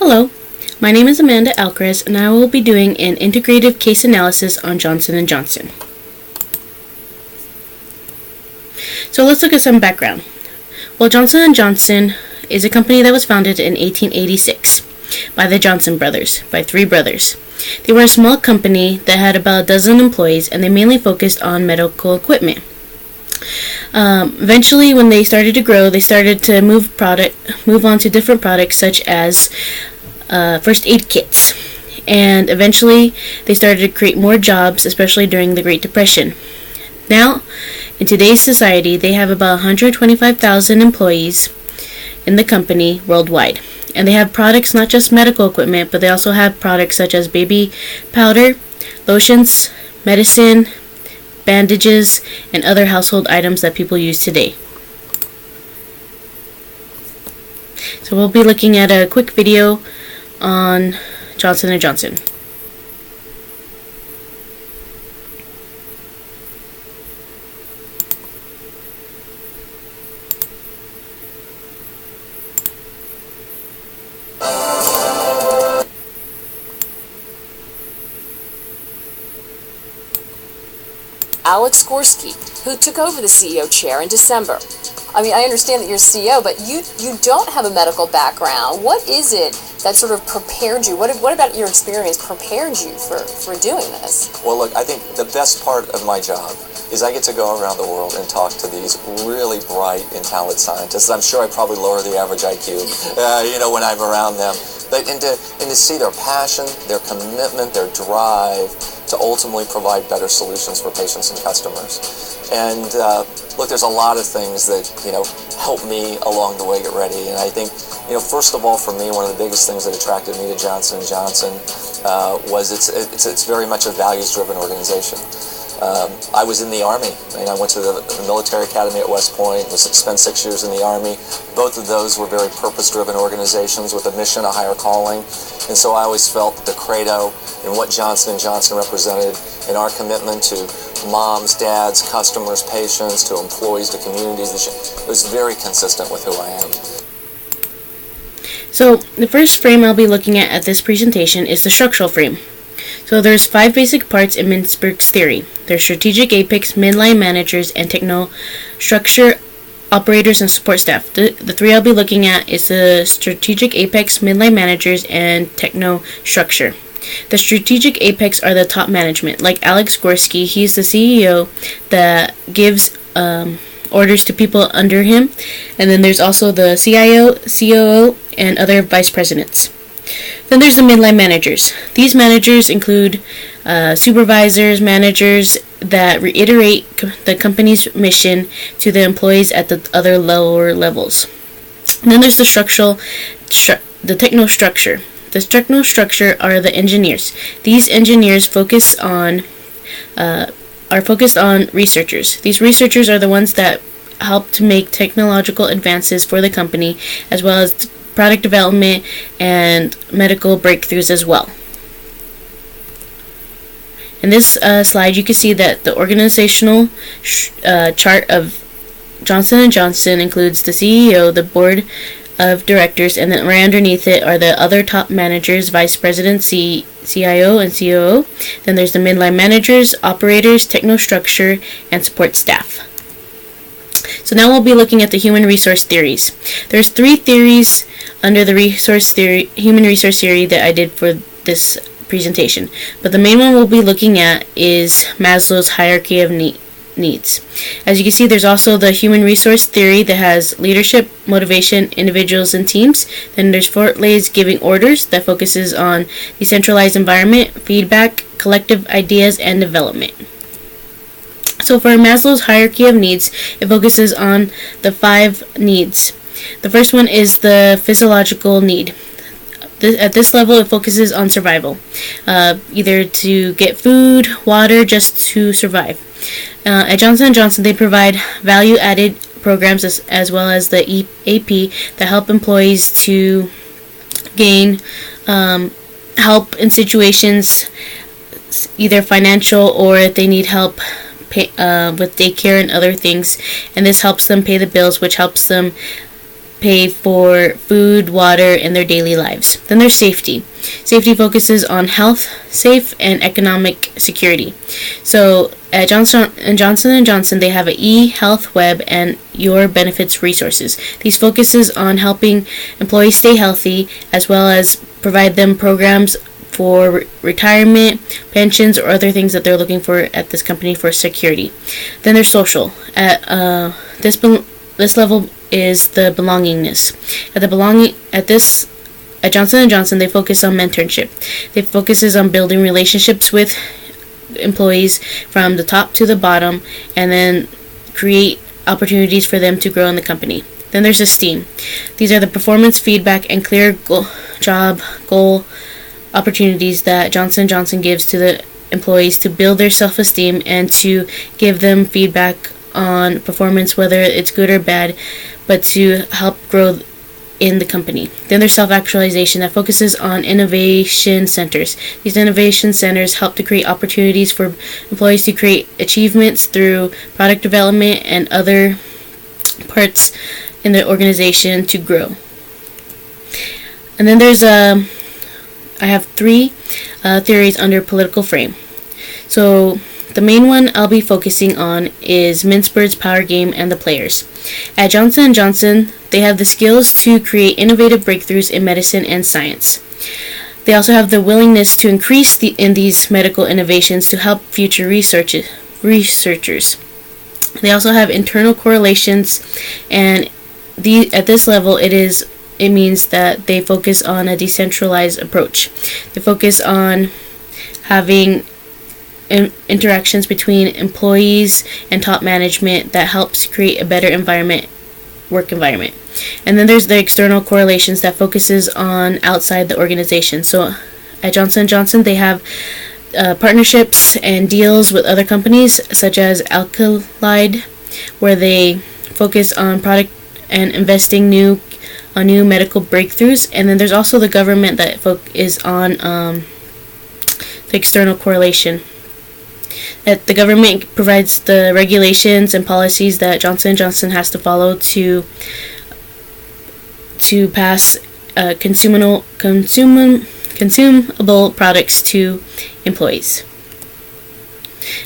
Hello, my name is Amanda Alcaraz, and I will be doing an integrative case analysis on Johnson & Johnson. So let's look at some background. Well, Johnson & Johnson is a company that was founded in 1886 by the Johnson brothers, by three brothers. They were a small company that had about a dozen employees, and they mainly focused on medical equipment. Eventually, when they started to grow, they started to move on to different products such as first aid kits. And eventually, they started to create more jobs, especially during the Great Depression. Now, in today's society, they have about 125,000 employees in the company worldwide. And they have products, not just medical equipment, but they also have products such as baby powder, lotions, medicine, bandages, and other household items that people use today. So we'll be looking at a quick video on Johnson & Johnson. Alex Gorski, who took over the CEO chair in December. I understand that you're CEO, but you don't have a medical background. What is it that sort of prepared you? What about your experience prepared you for doing this? Well, look, I think the best part of my job is I get to go around the world and talk to these really bright and talented scientists. I'm sure I probably lower the average IQ, when I'm around them. But and to see their passion, their commitment, their drive to ultimately provide better solutions for patients and customers. And look, there's a lot of things that help me along the way get ready. And I think first of all, for me, one of the biggest things that attracted me to Johnson & Johnson was it's very much a values-driven organization. I was in the Army, and I went to the military academy at West Point, spent 6 years in the Army. Both of those were very purpose-driven organizations with a mission, a higher calling. And so I always felt that the credo and what Johnson & Johnson represented in our commitment to moms, dads, customers, patients, to employees, to communities, it was very consistent with who I am. So the first frame I'll be looking at this presentation is the structural frame. So there's 5 basic parts in Mintzberg's theory. There's strategic apex, midline managers, and techno-structure operators and support staff. The 3 I'll be looking at is the strategic apex, midline managers, and techno-structure. The strategic apex are the top management. Like Alex Gorski, he's the CEO that gives orders to people under him. And then there's also the CIO, COO, and other vice presidents. Then there's the midline managers. These managers include supervisors, managers that reiterate the company's mission to the employees at the other lower levels. And then there's the the techno-structure. The techno-structure are the engineers. These engineers are focused on researchers. These researchers are the ones that help to make technological advances for the company, as well as product development and medical breakthroughs as well. In this slide, you can see that the organizational chart of Johnson & Johnson includes the CEO, the board of directors, and then right underneath it are the other top managers, vice president, CIO, and COO. Then there's the midline managers, operators, techno-structure, and support staff. So now we'll be looking at the human resource theories. There's 3 theories under the human resource theory that I did for this presentation. But the main one we'll be looking at is Maslow's hierarchy of needs. As you can see, there's also the human resource theory that has leadership, motivation, individuals, and teams. Then there's Fortley's giving orders that focuses on decentralized environment, feedback, collective ideas, and development. So for Maslow's hierarchy of needs, it focuses on the 5 needs. The first one is the physiological need. At this level, it focuses on survival, either to get food, water, just to survive. At Johnson & Johnson, they provide value-added programs as well as the AP that help employees to gain help in situations, either financial or if they need help with daycare and other things, and this helps them pay the bills, which helps them pay for food, water, and their daily lives. Then there's safety. Safety focuses on health, safe, and economic security. So at Johnson & Johnson, they have an e-health web and your benefits resources. These focuses on helping employees stay healthy, as well as provide them programs for retirement, pensions, or other things that they're looking for at this company for security. Then there's social. At this level is the belongingness. At Johnson & Johnson, they focus on mentorship. They focuses on building relationships with employees from the top to the bottom, and then create opportunities for them to grow in the company. Then there's esteem. These are the performance feedback and clear job goal opportunities that Johnson & Johnson gives to the employees to build their self-esteem and to give them feedback on performance, whether it's good or bad, but to help grow in the company. Then there's self-actualization that focuses on innovation centers. These innovation centers help to create opportunities for employees to create achievements through product development and other parts in the organization to grow. And then there's I have three theories under political frame. So the main one I'll be focusing on is Mintzberg's power game and the players. At Johnson & Johnson, they have the skills to create innovative breakthroughs in medicine and science. They also have the willingness to increase in these medical innovations to help future researchers. They also have internal correlations, and at this level, it means that they focus on a decentralized approach. They focus on having interactions between employees and top management that helps create a better work environment. And then there's the external correlations that focuses on outside the organization. So at Johnson & Johnson, they have partnerships and deals with other companies such as Alkalide, where they focus on product and investing on new medical breakthroughs. And then there's also the government that is on the external correlation. That the government provides the regulations and policies that Johnson & Johnson has to follow to pass consumable products to employees.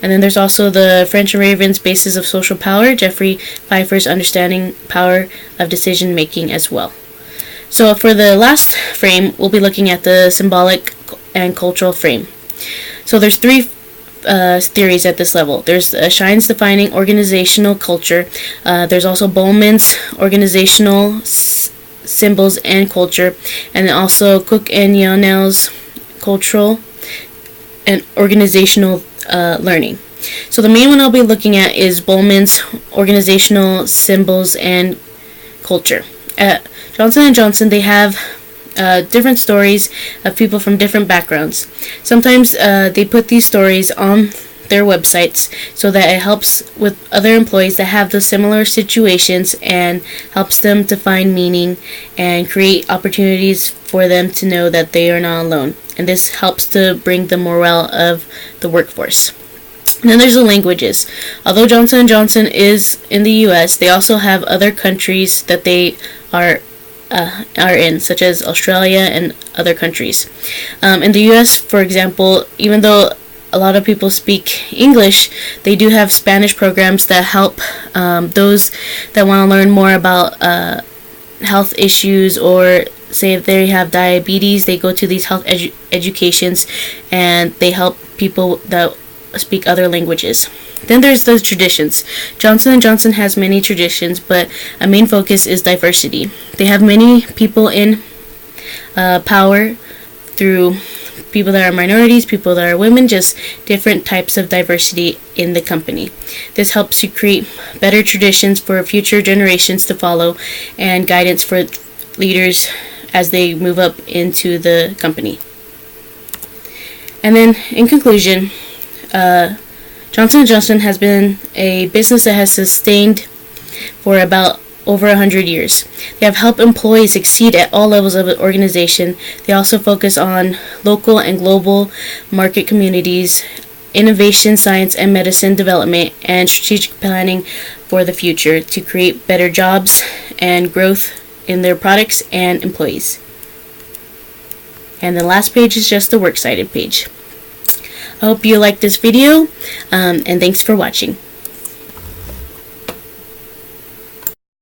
And then there's also the French and Raven's basis of social power, Jeffrey Pfeiffer's understanding power of decision making as well. So for the last frame, we'll be looking at the symbolic and cultural frame. So there's three theories at this level. There's Shine's defining organizational culture. There's also Bowman's organizational symbols and culture, and then also Cook and Yonell's cultural and organizational learning. So the main one I'll be looking at is Bowman's organizational symbols and culture. At Johnson & Johnson, they have different stories of people from different backgrounds. Sometimes they put these stories on their websites so that it helps with other employees that have those similar situations and helps them to find meaning and create opportunities for them to know that they are not alone. And this helps to bring the morale of the workforce. And then there's the languages. Although Johnson & Johnson is in the U.S., they also have other countries that they are in, such as Australia and other countries. In the U.S., for example, even though a lot of people speak English, they do have Spanish programs that help those that want to learn more about health issues, or say if they have diabetes, they go to these health educations and they help people that speak other languages. Then there's the traditions. Johnson & Johnson has many traditions, but a main focus is diversity. They have many people in power through people that are minorities, people that are women, just different types of diversity in the company. This helps to create better traditions for future generations to follow and guidance for leaders as they move up into the company. And then in conclusion, Johnson & Johnson has been a business that has sustained for about over 100 years. They have helped employees succeed at all levels of the organization. They also focus on local and global market communities, innovation, science and medicine development, and strategic planning for the future to create better jobs and growth in their products and employees. And the last page is just the works cited page. I hope you liked this video, and thanks for watching.